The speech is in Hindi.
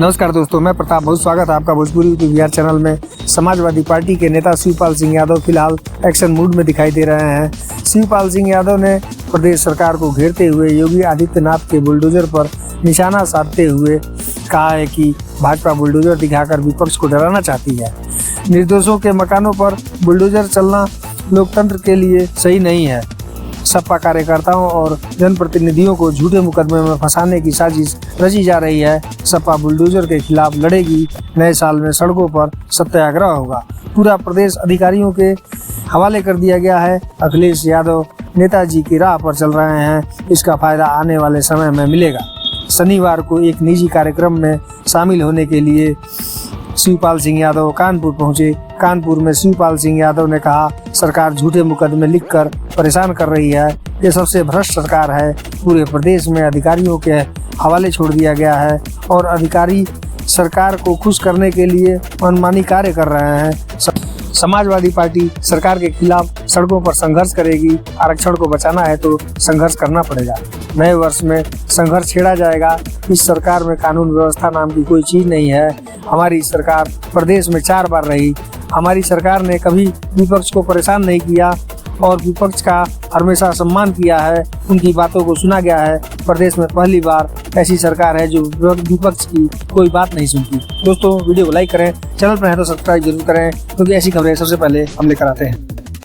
नमस्कार दोस्तों, मैं प्रताप। बहुत स्वागत है आपका भोजपुरी यूट्यूब बिहार चैनल में। समाजवादी पार्टी के नेता शिवपाल सिंह यादव फिलहाल एक्शन मूड में दिखाई दे रहे हैं। शिवपाल सिंह यादव ने प्रदेश सरकार को घेरते हुए योगी आदित्यनाथ के बुलडोजर पर निशाना साधते हुए कहा है कि भाजपा बुलडोजर दिखाकर विपक्ष को डराना चाहती है। निर्दोषों के मकानों पर बुलडोजर चलना लोकतंत्र के लिए सही नहीं है। सपा कार्यकर्ताओं और जनप्रतिनिधियों को झूठे मुकदमे में फंसाने की साजिश रची जा रही है। सपा बुलडोजर के खिलाफ लड़ेगी। नए साल में सड़कों पर सत्याग्रह होगा। पूरा प्रदेश अधिकारियों के हवाले कर दिया गया है। अखिलेश यादव नेताजी की राह पर चल रहे हैं। इसका फायदा आने वाले समय में मिलेगा। शनिवार को एक निजी कार्यक्रम में शामिल होने के लिए शिवपाल सिंह यादव कानपुर पहुंचे। कानपुर में शिवपाल सिंह यादव ने कहा, सरकार झूठे मुकदमे लिखकर परेशान कर रही है। ये सबसे भ्रष्ट सरकार है। पूरे प्रदेश में अधिकारियों के हवाले छोड़ दिया गया है और अधिकारी सरकार को खुश करने के लिए मनमानी कार्य कर रहे हैं। समाजवादी पार्टी सरकार के खिलाफ सड़कों पर संघर्ष करेगी। आरक्षण को बचाना है तो संघर्ष करना पड़ेगा। नए वर्ष में संघर्ष छेड़ा जाएगा। इस सरकार में कानून व्यवस्था नाम की कोई चीज नहीं है। हमारी सरकार प्रदेश में 4 बार रही। हमारी सरकार ने कभी विपक्ष को परेशान नहीं किया और विपक्ष का हमेशा सम्मान किया है। उनकी बातों को सुना गया है। प्रदेश में पहली बार ऐसी सरकार है जो विपक्ष की कोई बात नहीं सुनती। दोस्तों, वीडियो को लाइक करें, चैनल पर हैं तो सब्सक्राइब जरूर करें, क्योंकि ऐसी खबरें सबसे पहले हम लेकर आते हैं।